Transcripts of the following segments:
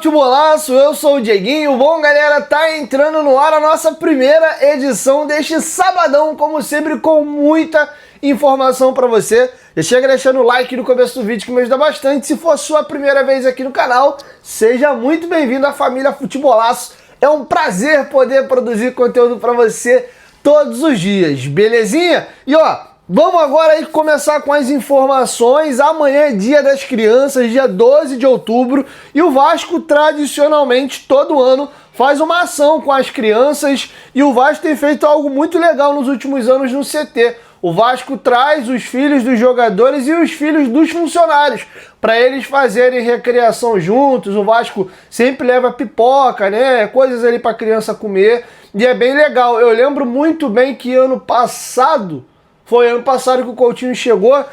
Futebolaço, eu sou o Dieguinho. Bom, galera, tá entrando no ar a nossa primeira edição deste sabadão, como sempre, com muita informação pra você. Já chega deixando o like no começo do vídeo que me ajuda bastante. Se for a sua primeira vez aqui no canal, seja muito bem-vindo à família Futebolaço. É um prazer poder produzir conteúdo pra você todos os dias, belezinha? E ó, vamos agora aí começar com as informações. Amanhã é Dia das Crianças, dia 12 de outubro, e o Vasco tradicionalmente todo ano faz uma ação com as crianças, e o Vasco tem feito algo muito legal nos últimos anos no CT. O Vasco traz os filhos dos jogadores e os filhos dos funcionários para eles fazerem recreação juntos. O Vasco sempre leva pipoca, né? Coisas ali para a criança comer, e é bem legal. Eu lembro muito bem que ano passado que o Coutinho chegou.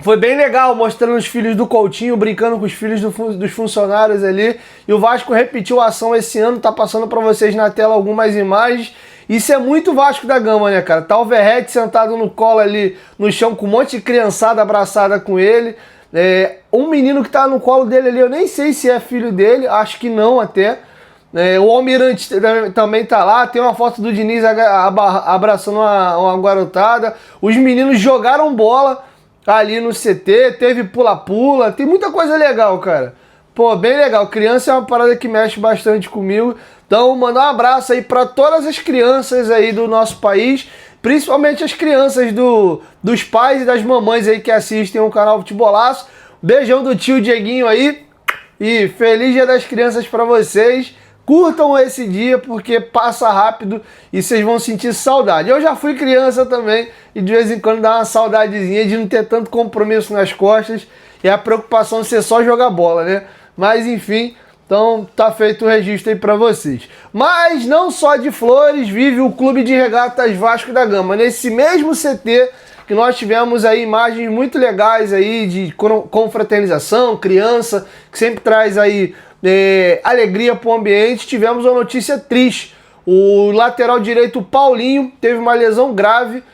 Foi bem legal, mostrando os filhos do Coutinho, brincando com os filhos dos funcionários ali. E o Vasco repetiu a ação esse ano, tá passando para vocês na tela algumas imagens. Isso é muito Vasco da Gama, né, cara? Tá o Verratti sentado no colo ali no chão com um monte de criançada abraçada com ele. Um menino que tá no colo dele ali, eu nem sei se é filho dele, acho que não até. O Almirante também tá lá, tem uma foto do Diniz abraçando uma garotada. Os meninos jogaram bola ali no CT, teve pula-pula, tem muita coisa legal, cara. Pô, bem legal. Criança é uma parada que mexe bastante comigo. Então, mandar um abraço aí para todas as crianças aí do nosso país, principalmente as crianças dos pais e das mamães aí que assistem o canal Futebolaço. Beijão do tio Dieguinho aí e feliz Dia das Crianças para vocês. Curtam esse dia porque passa rápido e vocês vão sentir saudade. Eu já fui criança também e de vez em quando dá uma saudadezinha de não ter tanto compromisso nas costas e a preocupação de ser só jogar bola, né? Mas enfim, então tá feito o registro aí pra vocês. Mas não só de flores vive o Clube de Regatas Vasco da Gama. Nesse mesmo CT que nós tivemos aí imagens muito legais aí de confraternização, criança, que sempre traz aí alegria pro ambiente, tivemos uma notícia triste. O lateral direito Paulinho teve uma lesão grave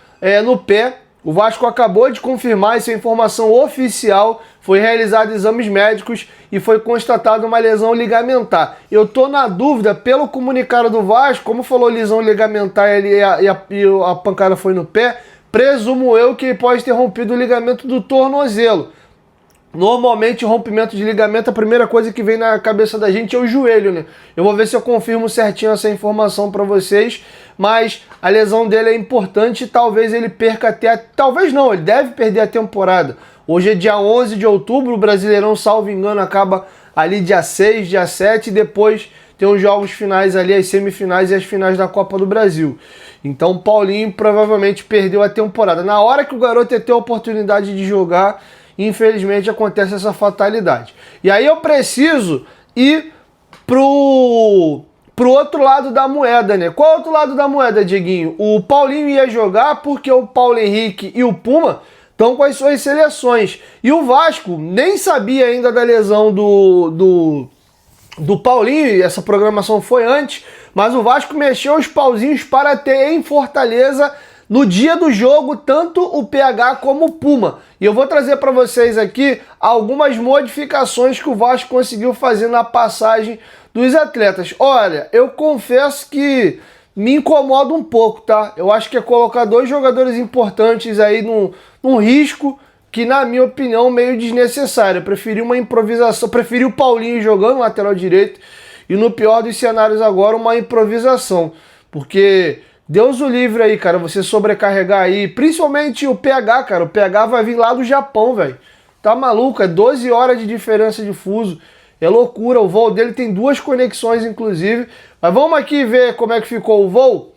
no pé. O Vasco acabou de confirmar, isso é informação oficial, foi realizado exames médicos e foi constatada uma lesão ligamentar. Eu tô na dúvida, pelo comunicado do Vasco, como falou lesão ligamentar e a pancada foi no pé, presumo eu que ele pode ter rompido o ligamento do tornozelo. Normalmente, rompimento de ligamento, a primeira coisa que vem na cabeça da gente é o joelho, né? Eu vou ver se eu confirmo certinho essa informação para vocês, mas a lesão dele é importante e talvez ele perca até... Talvez não, ele deve perder a temporada. Hoje é dia 11 de outubro, o Brasileirão, salvo engano, acaba ali dia 6, dia 7, e depois tem os jogos finais ali, as semifinais e as finais da Copa do Brasil. Então, Paulinho provavelmente perdeu a temporada. Na hora que o garoto ia ter a oportunidade de jogar, infelizmente acontece essa fatalidade. E aí eu preciso ir pro outro lado da moeda, né? Qual é o outro lado da moeda, Dieguinho? O Paulinho ia jogar porque o Paulo Henrique e o Puma estão com as suas seleções. E o Vasco nem sabia ainda da lesão do Paulinho, essa programação foi antes, mas o Vasco mexeu os pauzinhos para ter em Fortaleza no dia do jogo, tanto o PH como o Puma. E eu vou trazer para vocês aqui algumas modificações que o Vasco conseguiu fazer na passagem dos atletas. Olha, eu confesso que me incomoda um pouco, tá? Eu acho que é colocar dois jogadores importantes aí num risco que, na minha opinião, meio desnecessário. Eu preferi uma improvisação, preferi o Paulinho jogando lateral direito e, no pior dos cenários agora, uma improvisação. Porque... Deus o livre aí, cara, você sobrecarregar aí, principalmente o PH, cara, o PH vai vir lá do Japão, velho. Tá maluco, é 12 horas de diferença de fuso, é loucura, o voo dele tem 2 conexões, inclusive. Mas vamos aqui ver como é que ficou o voo.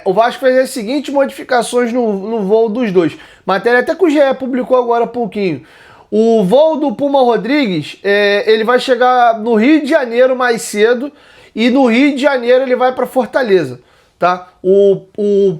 O Vasco fez as seguintes modificações no voo dos dois. Matéria até que o GE publicou agora há pouquinho. O voo do Puma Rodrigues, ele vai chegar no Rio de Janeiro mais cedo, e no Rio de Janeiro ele vai para Fortaleza. Tá? O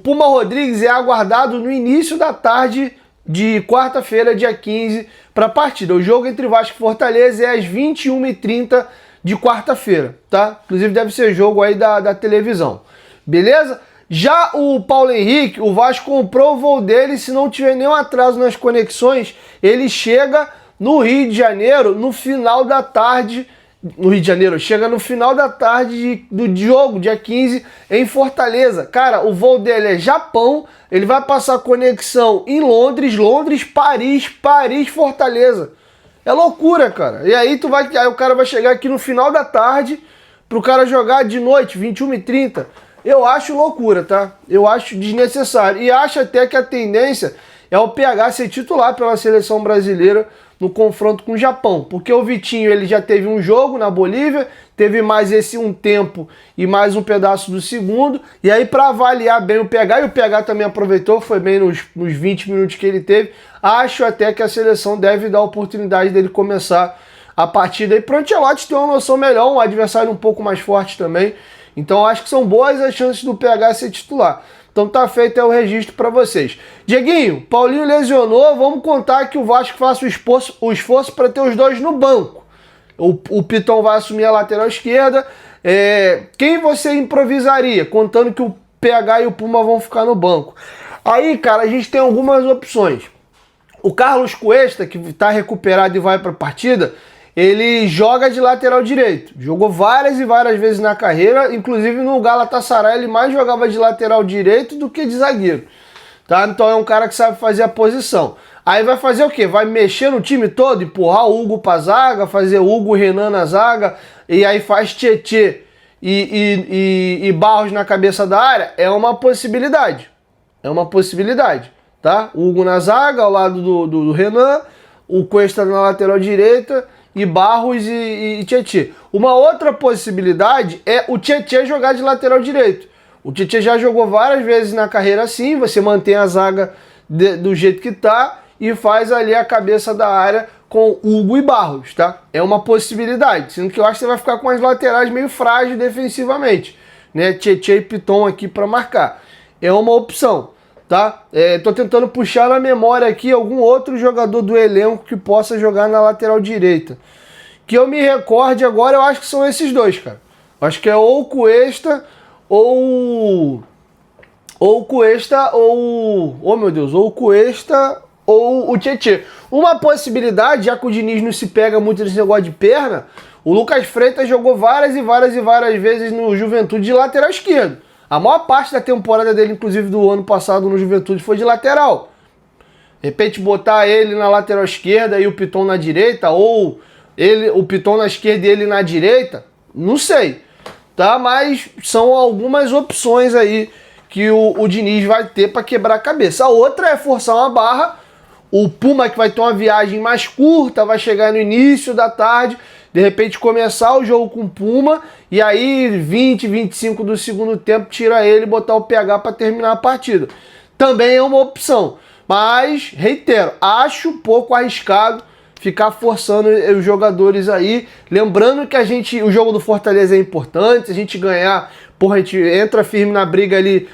Puma Rodrigues é aguardado no início da tarde de quarta-feira, dia 15, para a partida. O jogo entre Vasco e Fortaleza é às 21h30 de quarta-feira, tá? Inclusive deve ser jogo aí da televisão. Beleza? Já o Paulo Henrique, o Vasco comprou o voo dele, se não tiver nenhum atraso nas conexões, ele chega no Rio de Janeiro no final da tarde no Rio de Janeiro, chega no final da tarde do jogo, dia 15, em Fortaleza. Cara, o voo dele é Japão, ele vai passar conexão em Londres, Paris, Fortaleza. É loucura, cara. E aí aí o cara vai chegar aqui no final da tarde pro cara jogar de noite, 21h30. Eu acho loucura, tá? Eu acho desnecessário. E acho até que a tendência é o PH ser titular pela seleção brasileira no confronto com o Japão. Porque o Vitinho, ele já teve um jogo na Bolívia, teve mais um tempo e mais um pedaço do segundo. E aí, para avaliar bem o PH, e o PH também aproveitou, foi bem nos 20 minutos que ele teve, acho até que a seleção deve dar a oportunidade dele começar a partida aí pro Ancelotti ter uma noção melhor, um adversário um pouco mais forte também. Então acho que são boas as chances do PH ser titular. Então tá feito o registro para vocês. Dieguinho, Paulinho lesionou, vamos contar que o Vasco faça o esforço para ter os dois no banco. O Piton vai assumir a lateral esquerda. Quem você improvisaria, contando que o PH e o Puma vão ficar no banco? Aí, cara, a gente tem algumas opções. O Carlos Cuesta, que está recuperado e vai para a partida, ele joga de lateral direito. Jogou várias e várias vezes na carreira, inclusive no Galatasaray ele mais jogava de lateral direito do que de zagueiro. Tá? Então é um cara que sabe fazer a posição. Aí vai fazer o quê? Vai mexer no time todo, empurrar o Hugo pra zaga, fazer o Hugo, Renan na zaga, e aí faz Tietê e Barros na cabeça da área? É uma possibilidade. É uma possibilidade, tá? O Hugo na zaga, ao lado do Renan, o Cuesta na lateral direita, e Barros e Tietê. Uma outra possibilidade é o Tietê jogar de lateral direito. O Tietê já jogou várias vezes na carreira assim, você mantém a zaga do jeito que tá e faz ali a cabeça da área com Hugo e Barros, tá? É uma possibilidade, sendo que eu acho que você vai ficar com as laterais meio frágeis defensivamente, né? Tietê e Piton aqui para marcar. É uma opção, tá? Tô tentando puxar na memória aqui algum outro jogador do elenco que possa jogar na lateral direita. Que eu me recorde agora, eu acho que são esses dois, cara. Acho que é ou o Cuesta ou o Cuesta ou... Oh, meu Deus, ou o Cuesta ou o Tietê. Uma possibilidade, já que o Diniz não se pega muito nesse negócio de perna, o Lucas Freitas jogou várias vezes no Juventude de lateral esquerdo. A maior parte da temporada dele, inclusive do ano passado no Juventude, foi de lateral. De repente botar ele na lateral esquerda e o Piton na direita, ou o Piton na esquerda e ele na direita, não sei. Tá? Mas são algumas opções aí que o Diniz vai ter para quebrar a cabeça. A outra é forçar uma barra. O Puma, que vai ter uma viagem mais curta, vai chegar no início da tarde, de repente começar o jogo com o Puma, e aí 20, 25 do segundo tempo, tira ele e botar o PH para terminar a partida. Também é uma opção, mas, reitero, acho pouco arriscado ficar forçando os jogadores aí. Lembrando que o jogo do Fortaleza é importante, se a gente ganhar, porra, a gente entra firme na briga ali,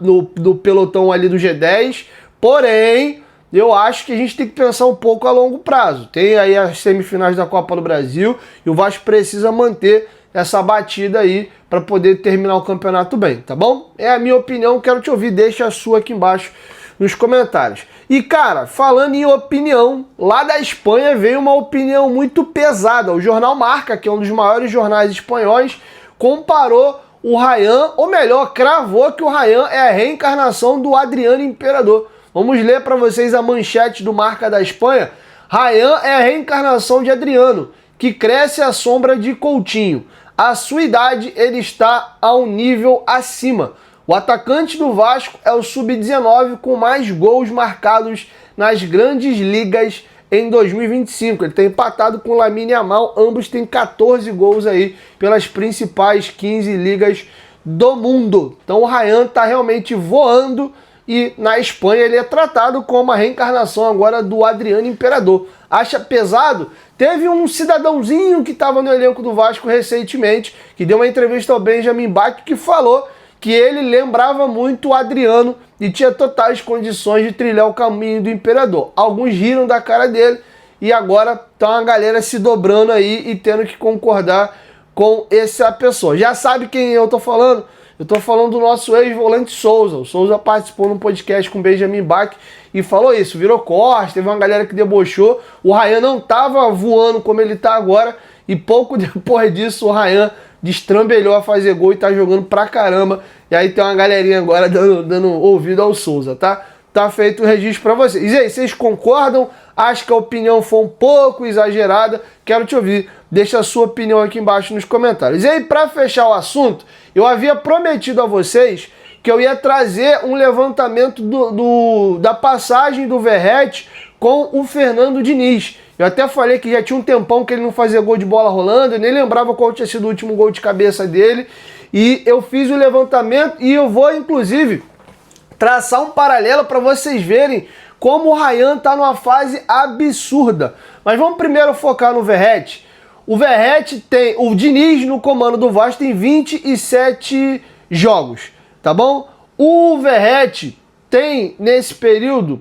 no pelotão ali do G10, porém... eu acho que a gente tem que pensar um pouco a longo prazo. Tem aí as semifinais da Copa do Brasil e o Vasco precisa manter essa batida aí para poder terminar o campeonato bem, tá bom? É a minha opinião, quero te ouvir, deixa a sua aqui embaixo nos comentários. E cara, falando em opinião, lá da Espanha veio uma opinião muito pesada. O jornal Marca, que é um dos maiores jornais espanhóis, comparou o Ryan, ou melhor, cravou que o Ryan é a reencarnação do Adriano Imperador. Vamos ler para vocês a manchete do Marca da Espanha. Ryan é a reencarnação de Adriano, que cresce à sombra de Coutinho. À sua idade, ele está a um nível acima. O atacante do Vasco é o sub-19 com mais gols marcados nas grandes ligas em 2025. Ele está empatado com o Lamine Yamal, ambos têm 14 gols aí pelas principais 15 ligas do mundo. Então o Ryan está realmente voando. E na Espanha ele é tratado como a reencarnação agora do Adriano Imperador. Acha pesado? Teve um cidadãozinho que estava no elenco do Vasco recentemente, que deu uma entrevista ao Benjamin Bach, que falou que ele lembrava muito o Adriano e tinha totais condições de trilhar o caminho do Imperador. Alguns riram da cara dele e agora tá uma galera se dobrando aí e tendo que concordar com essa pessoa. Já sabe quem eu tô falando? Eu tô falando do nosso ex-volante Souza. O Souza participou num podcast com o Benjamin Bach e falou isso, virou corte, teve uma galera que debochou. O Ryan não tava voando como ele tá agora e pouco depois disso o Ryan destrambelhou a fazer gol e tá jogando pra caramba. E aí tem uma galerinha agora dando ouvido ao Souza, tá? Tá feito o registro pra vocês. E aí, vocês concordam? Acho que a opinião foi um pouco exagerada? Quero te ouvir. Deixa a sua opinião aqui embaixo nos comentários. E aí, pra fechar o assunto, eu havia prometido a vocês que eu ia trazer um levantamento da passagem do Verratti com o Fernando Diniz. Eu até falei que já tinha um tempão que ele não fazia gol de bola rolando, eu nem lembrava qual tinha sido o último gol de cabeça dele. E eu fiz o levantamento e eu vou, inclusive, traçar um paralelo para vocês verem como o Ryan tá numa fase absurda. Mas vamos primeiro focar no Verratti. O Verratti tem... O Diniz no comando do Vasco tem 27 jogos, tá bom? O Verratti tem nesse período...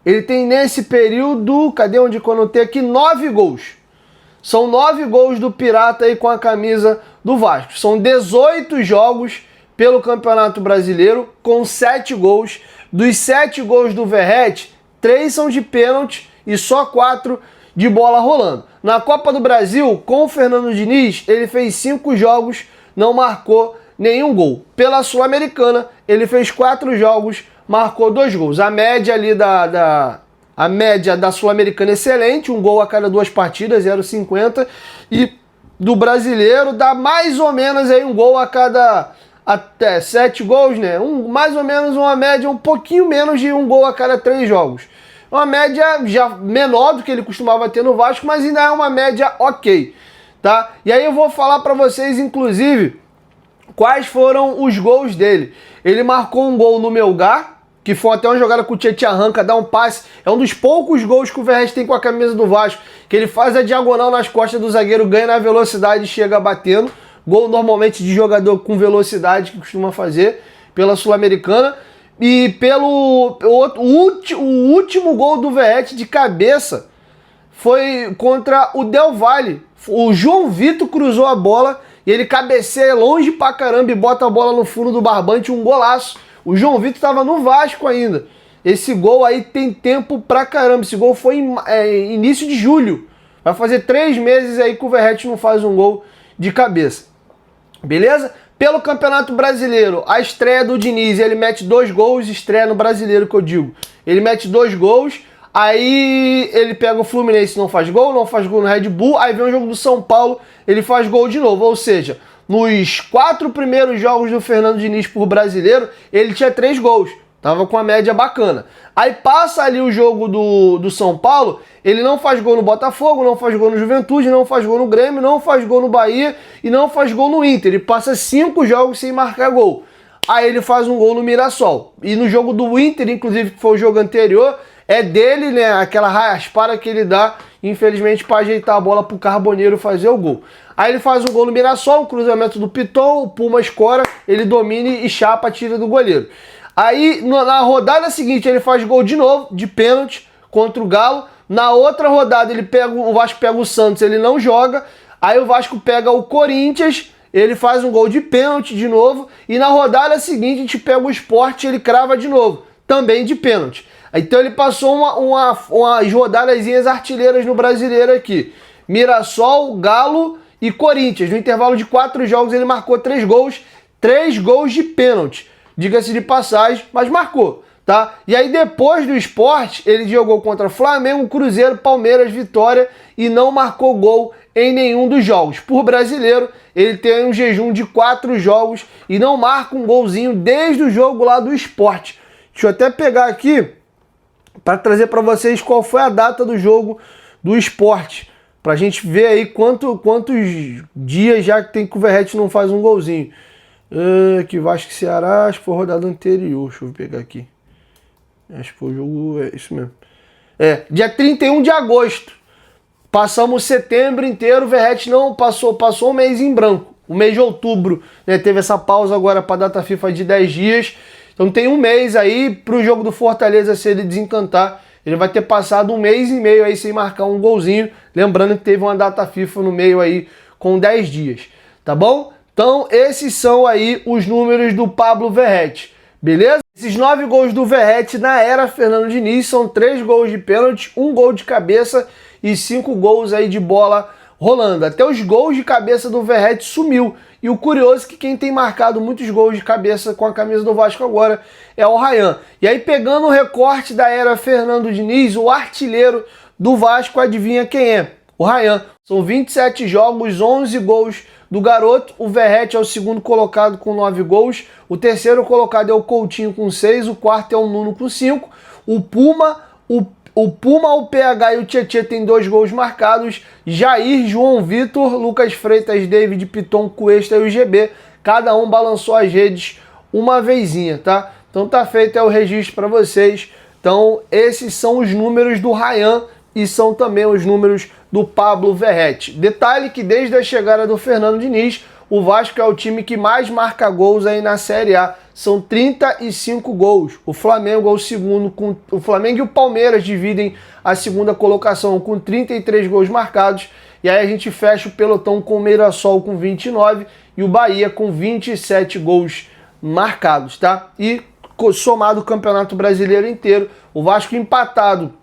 Ele tem nesse período... Cadê onde eu anotei aqui? 9 gols. São 9 gols do Pirata aí com a camisa do Vasco. São 18 jogos pelo Campeonato Brasileiro com 7 gols. Dos 7 gols do Verratti, 3 são de pênalti e só 4 de bola rolando. Na Copa do Brasil, com o Fernando Diniz, ele fez 5 jogos, não marcou nenhum gol. Pela Sul-Americana, ele fez 4 jogos, marcou 2 gols. A média ali a média da Sul-Americana é excelente, um gol a cada 2 partidas, 0,50. E do brasileiro dá mais ou menos aí um gol a cada até 7 gols, né? Mais ou menos uma média um pouquinho menos de um gol a cada 3 jogos. Uma média já menor do que ele costumava ter no Vasco, mas ainda é uma média ok, tá? E aí eu vou falar para vocês, inclusive, quais foram os gols dele. Ele marcou um gol no Melgar, que foi até uma jogada com o Tietchan arranca, dá um passe. É um dos poucos gols que o Verratti tem com a camisa do Vasco, que ele faz a diagonal nas costas do zagueiro, ganha na velocidade e chega batendo. Gol normalmente de jogador com velocidade que costuma fazer pela Sul-Americana. E o último gol do Verratti de cabeça foi contra o Del Valle. O João Vitor cruzou a bola e ele cabeceia longe pra caramba e bota a bola no fundo do barbante, um golaço. O João Vitor estava no Vasco ainda. Esse gol aí tem tempo pra caramba. Esse gol foi em início de julho. Vai fazer 3 meses aí que o Verratti não faz um gol de cabeça. Beleza? Pelo Campeonato Brasileiro, a estreia do Diniz, ele mete 2 gols, estreia no Brasileiro que eu digo. Ele mete 2 gols, aí ele pega o Fluminense, não faz gol no Red Bull, aí vem o jogo do São Paulo, ele faz gol de novo. Ou seja, nos 4 primeiros jogos do Fernando Diniz por Brasileiro, ele tinha 3 gols. Tava com uma média bacana. Aí passa ali o jogo do São Paulo, ele não faz gol no Botafogo, não faz gol no Juventude, não faz gol no Grêmio, não faz gol no Bahia e não faz gol no Inter. Ele passa 5 jogos sem marcar gol. Aí ele faz um gol no Mirassol. E no jogo do Inter, inclusive, que foi o jogo anterior, é dele, né, aquela raspada que ele dá, infelizmente, para ajeitar a bola pro Carboneiro fazer o gol. Aí ele faz um gol no Mirassol, um cruzamento do Piton, o Puma escora, ele domina e chapa, tira do goleiro. Aí, na rodada seguinte, ele faz gol de novo, de pênalti, contra o Galo. Na outra rodada, o Vasco pega o Santos, ele não joga. Aí o Vasco pega o Corinthians, ele faz um gol de pênalti de novo. E na rodada seguinte, a gente pega o Sport, ele crava de novo, também de pênalti. Então ele passou umas rodadazinhas artilheiras no Brasileiro aqui. Mirassol, Galo e Corinthians. No intervalo de 4 jogos, ele marcou 3 gols, 3 gols de pênalti. Diga-se de passagem, mas marcou, tá? E aí depois do Sport, ele jogou contra Flamengo, Cruzeiro, Palmeiras, Vitória e não marcou gol em nenhum dos jogos. Por Brasileiro, ele tem um jejum de 4 jogos e não marca um golzinho desde o jogo lá do Sport. Deixa eu até pegar aqui para trazer para vocês qual foi a data do jogo do Sport, pra gente ver aí quantos dias já que tem que o Verratti não faz um golzinho. Que Vasco e Ceará, acho que foi a rodada anterior. Deixa eu pegar aqui. Acho que foi o jogo. É isso mesmo. Dia 31 de agosto. Passamos setembro inteiro. O Verratti não passou um mês em branco. O mês de outubro, né, teve essa pausa agora para a data FIFA de 10 dias. Então tem um mês aí para o jogo do Fortaleza, se ele desencantar. Ele vai ter passado 1 mês e meio aí sem marcar um golzinho. Lembrando que teve uma data FIFA no meio aí com 10 dias. Tá bom? Então, esses são aí os números do Pablo Verratti, beleza? Esses 9 gols do Verratti na era Fernando Diniz são 3 gols de pênalti, 1 gol de cabeça e 5 gols aí de bola rolando. Até os gols de cabeça do Verratti sumiu. E o curioso é que quem tem marcado muitos gols de cabeça com a camisa do Vasco agora é o Ryan. E aí, pegando o recorte da era Fernando Diniz, o artilheiro do Vasco, adivinha quem é? O Ryan. São 27 jogos, 11 gols do garoto. O Verratti é o segundo colocado com 9 gols. O terceiro colocado é o Coutinho com 6. O quarto é o Nuno com 5. O Puma, o PH e o Tietê tem 2 gols marcados. Jair, João Vitor, Lucas Freitas, David, Piton, Cuesta e o GB. Cada um balançou as redes uma vezinha, tá? Então tá feito o registro para vocês. Então esses são os números do Ryan e são também os números do Pablo Verratti. Detalhe que desde a chegada do Fernando Diniz, o Vasco é o time que mais marca gols aí na Série A. São 35 gols. O Flamengo é o segundo, o Flamengo e o Palmeiras dividem a segunda colocação com 33 gols marcados. E aí a gente fecha o pelotão com o Mirassol com 29 e o Bahia com 27 gols marcados, tá? E somado o Campeonato Brasileiro inteiro, o Vasco empatado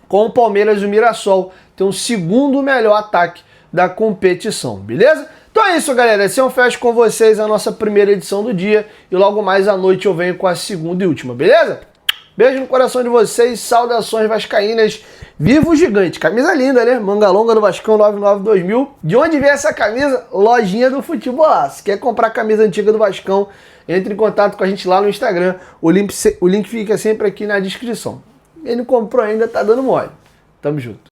com o Palmeiras e o Mirassol tem o segundo melhor ataque da competição, beleza? Então é isso, galera. Esse é um fecho com vocês, a nossa primeira edição do dia. E logo mais à noite eu venho com a segunda e última, beleza? Beijo no coração de vocês, saudações vascaínas. Viva o gigante! Camisa linda, né? Manga longa do Vascão 99-2000. De onde vem essa camisa? Lojinha do Futebolaço. Quer comprar camisa antiga do Vascão? Entre em contato com a gente lá no Instagram. O link fica sempre aqui na descrição. Quem não comprou ainda tá dando mole. Tamo junto.